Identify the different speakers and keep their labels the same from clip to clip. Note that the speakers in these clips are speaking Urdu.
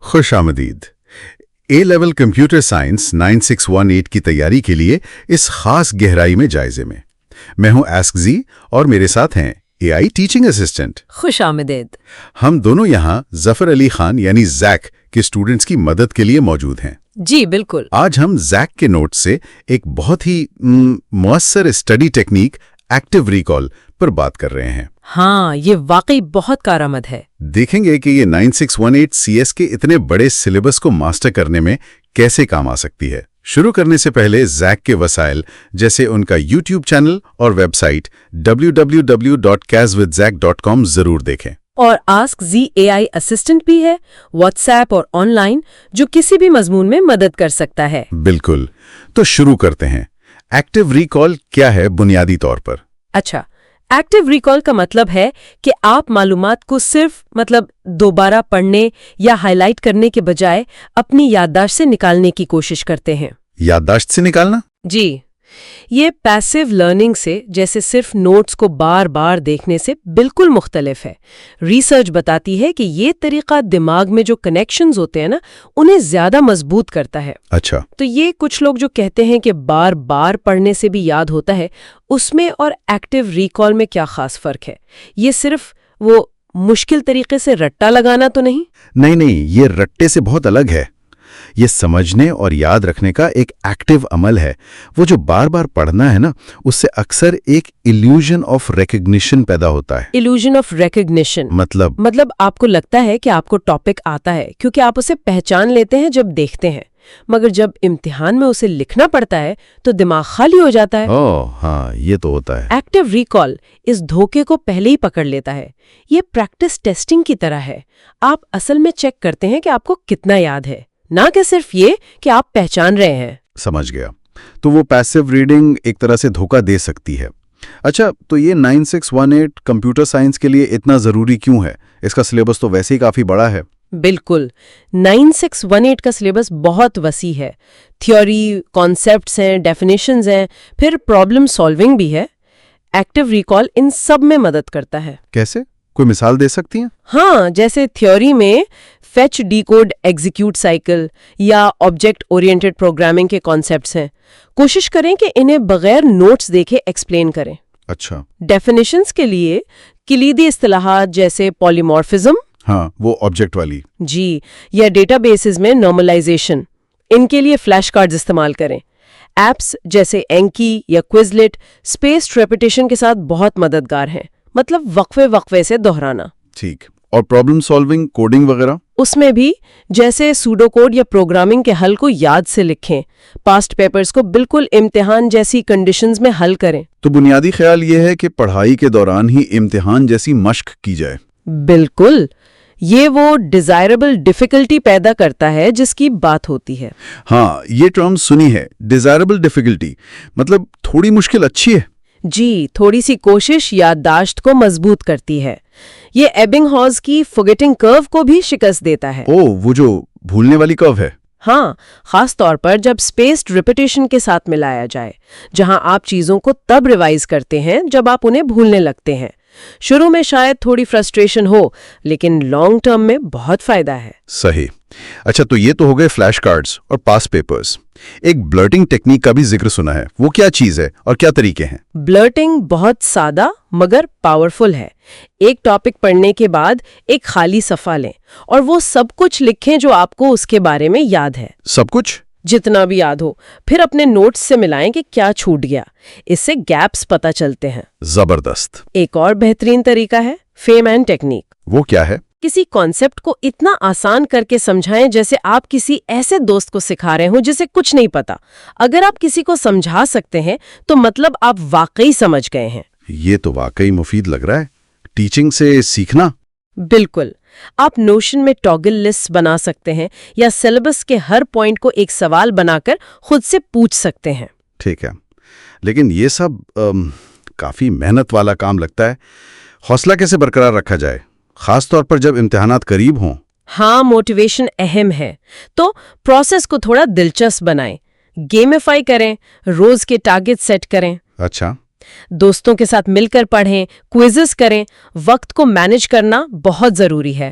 Speaker 1: خوش آمدید اے لیول کمپیوٹر سائنس 9618 کی تیاری کے لیے اس خاص گہرائی میں جائزے میں ہوں ایسک زی اور میرے ساتھ ہیں اے آئی ٹیچنگ اسسٹنٹ.
Speaker 2: خوش آمدید.
Speaker 1: ہم دونوں یہاں ظفر علی خان یعنی زیک کے اسٹوڈنٹس کی مدد کے لیے موجود ہیں.
Speaker 2: جی بالکل.
Speaker 1: آج ہم زیک کے نوٹ سے ایک بہت ہی مؤثر اسٹڈی ٹیکنیک ایکٹیو ریکال پر بات کر رہے ہیں.
Speaker 2: ہاں، یہ واقعی بہت کارآمد ہے.
Speaker 1: دیکھیں گے کہ یہ 9618 سی ایس کے اتنے بڑے سلیبس کو ماسٹر کرنے میں کیسے کام آ سکتی ہے. شروع کرنے سے پہلے زیک کے وسائل جیسے ان کا یوٹیوب چینل اور ویب سائٹ www.kazwithzack.com ضرور دیکھیں.
Speaker 2: اور آسک زی اے آئی اسسٹنٹ بھی ہے، واٹس ایپ اور آن لائن، جو کسی بھی مضمون میں مدد کر سکتا ہے.
Speaker 1: بالکل. تو شروع کرتے ہیں. ایکٹیو ریکال کیا ہے بنیادی طور پر؟
Speaker 2: اچھا، ایکٹیو ریکال کا مطلب ہے کہ آپ معلومات کو صرف دوبارہ پڑھنے یا ہائی لائٹ کرنے کے بجائے اپنی یادداشت سے نکالنے کی کوشش کرتے ہیں.
Speaker 1: یادداشت سے نکالنا؟
Speaker 2: جی، یہ پیسیو لرننگ سے، جیسے صرف نوٹس کو بار بار دیکھنے سے بالکل مختلف ہے. ریسرچ بتاتی ہے کہ یہ طریقہ دماغ میں جو کنیکشنز ہوتے ہیں نا، انہیں زیادہ مضبوط کرتا ہے.
Speaker 1: اچھا.
Speaker 2: تو یہ کچھ لوگ جو کہتے ہیں کہ بار بار پڑھنے سے بھی یاد ہوتا ہے، اس میں اور ایکٹیو ریکال میں کیا خاص فرق ہے؟ یہ صرف وہ مشکل طریقے سے رٹا لگانا تو نہیں؟
Speaker 1: نہیں، یہ رٹے سے بہت الگ ہے. یہ سمجھنے اور یاد رکھنے کا ایک ایکٹیو عمل ہے. وہ جو بار بار پڑھنا ہے نا، اس سے اکثر ایک ایلیوژن آف ریکگنیشن پیدا ہوتا ہے.
Speaker 2: ایلیوژن آف ریکگنیشن مطلب آپ کو لگتا ہے کہ آپ کو ٹاپک آتا ہے کیونکہ آپ اسے پہچان لیتے ہیں جب دیکھتے ہیں، مگر جب امتحان میں اسے لکھنا پڑتا ہے تو دماغ خالی ہو جاتا ہے.
Speaker 1: ہاں، یہ تو ہوتا ہے.
Speaker 2: ایکٹیو ریکال اس دھوکے کو پہلے ہی پکڑ لیتا ہے. یہ پریکٹس ٹیسٹنگ کی طرح ہے. آپ اصل میں چیک کرتے ہیں کہ آپ کو کتنا یاد ہے، نہ کہ صرف یہ کہ آپ پہچان رہے ہیں.
Speaker 1: سمجھ گیا. تو وہ پیسیو ریڈنگ ایک طرح سے دھوکہ دے سکتی ہے. اچھا، تو یہ 9618 کمپیوٹر سائنس کے لیے اتنا ضروری کیوں ہے؟ اس کا سلیبس تو ویسے ہی کافی بڑا ہے.
Speaker 2: بالکل. 9618 کا سلیبس بہت وسیع ہے. تھیوری، کانسیپٹس ہیں، ڈیفینیشنز ہیں، پھر پرابلم سالونگ بھی ہے. ایکٹیو ریکال ان سب میں مدد کرتا ہے.
Speaker 1: کیسے؟ کوئی مثال دے سکتی ہیں؟
Speaker 2: ہاں، جیسے تھیوری میں فیچ، ڈیکوڈ، ایگزیکیوٹ سائیکل یا آبجیکٹ اورینٹڈ پروگرامنگ کے کانسیپٹس ہیں. کوشش کریں کہ انہیں بغیر نوٹس دیکھے ایکسپلین کریں.
Speaker 1: اچھا.
Speaker 2: ڈیفینیشنز کے لیے کلیدی اصطلاحات جیسے پولیمورفزم،
Speaker 1: ہاں وہ آبجیکٹ والی،
Speaker 2: جی، یا ڈیٹا بیسز میں نارملائزیشن، ان کے لیے فلیش کارڈز استعمال کریں. ایپس جیسے اینکی یا کوئزلٹ اسپیسڈ ریپیٹیشن کے ساتھ بہت مددگار ہیں، مطلب وقفے سے دہرانا.
Speaker 1: ٹھیک. اور پرابلم سالونگ، کوڈنگ وغیرہ؟ اس
Speaker 2: میں بھی جیسے سوڈو کوڈ یا پروگرامنگ کے حل کو یاد سے لکھیں. پاسٹ پیپرز کو بالکل امتحان جیسی کنڈیشنز میں حل کریں.
Speaker 1: تو بنیادی خیال یہ ہے کہ پڑھائی کے دوران ہی امتحان جیسی مشق کی جائے.
Speaker 2: بالکل. یہ وہ ڈیزائربل ڈیفیکلٹی پیدا کرتا ہے جس کی بات ہوتی ہے.
Speaker 1: ہاں، یہ ٹرم سنی ہے، ڈیزائربل ڈیفیکلٹی. مطلب تھوڑی مشکل اچھی ہے.
Speaker 2: جی، تھوڑی سی کوشش یادداشت کو مضبوط کرتی ہے. یہ ایبنگ ہاؤز کی فوگیٹنگ کرو کو بھی شکست دیتا ہے.
Speaker 1: وہ جو بھولنے والی کرو ہے.
Speaker 2: ہاں، خاص طور پر جب اسپیسڈ ریپیٹیشن کے ساتھ ملایا جائے، جہاں آپ چیزوں کو تب ریوائز کرتے ہیں جب آپ انہیں بھولنے لگتے ہیں. شروع میں شاید تھوڑی فرسٹریشن ہو، لیکن لانگ ٹرم میں بہت فائدہ ہے.
Speaker 1: صحیح. اچھا، تو یہ تو ہو گئے فلیش کارڈز اور پاس پیپرز. ایک بلرٹنگ ٹیکنیک کا بھی ذکر سنا ہے، وہ کیا چیز ہے اور کیا طریقے ہیں؟
Speaker 2: بلرٹنگ بہت سادہ مگر پاورفل ہے. ایک ٹاپک پڑھنے کے بعد ایک خالی صفحہ لیں اور وہ سب کچھ لکھیں جو آپ کو اس کے بارے میں یاد ہے.
Speaker 1: سب کچھ؟
Speaker 2: جتنا بھی یاد ہو. پھر اپنے نوٹس سے ملائیں کہ کیا چھوٹ گیا. اس سے گیپس پتہ چلتے ہیں.
Speaker 1: زبردست.
Speaker 2: ایک اور بہترین طریقہ ہے فیم اینڈ ٹیکنیک.
Speaker 1: وہ کیا ہے؟
Speaker 2: کسی کانسیپٹ کو اتنا آسان کر کے سمجھائیں جیسے آپ کسی ایسے دوست کو سکھا رہے ہوں جسے کچھ نہیں پتا. اگر آپ کسی کو سمجھا سکتے ہیں تو مطلب آپ واقعی سمجھ گئے ہیں.
Speaker 1: یہ تو واقعی مفید لگ رہا ہے. ٹیچنگ سے سیکھنا؟
Speaker 2: بالکل. آپ نوشن میں ٹاگل لسٹ بنا سکتے ہیں یا سیلیبس کے ہر پوائنٹ کو ایک سوال بنا کر خود سے پوچھ سکتے ہیں.
Speaker 1: ٹھیک ہے، لیکن یہ سب کافی محنت والا کام لگتا ہے. حوصلہ کیسے برقرار رکھا جائے، خاص طور پر جب امتحانات قریب ہوں؟
Speaker 2: ہاں، موٹیویشن اہم ہے. تو پروسیس کو تھوڑا دلچسپ بنائیں، گیمیفائی کریں، روز کے ٹارگٹ سیٹ کریں.
Speaker 1: اچھا.
Speaker 2: دوستوں کے ساتھ مل کر پڑھیں، کوئزز کریں. وقت کو مینج کرنا بہت ضروری ہے.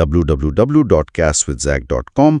Speaker 1: www.caswithzack.com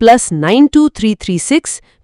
Speaker 2: +92336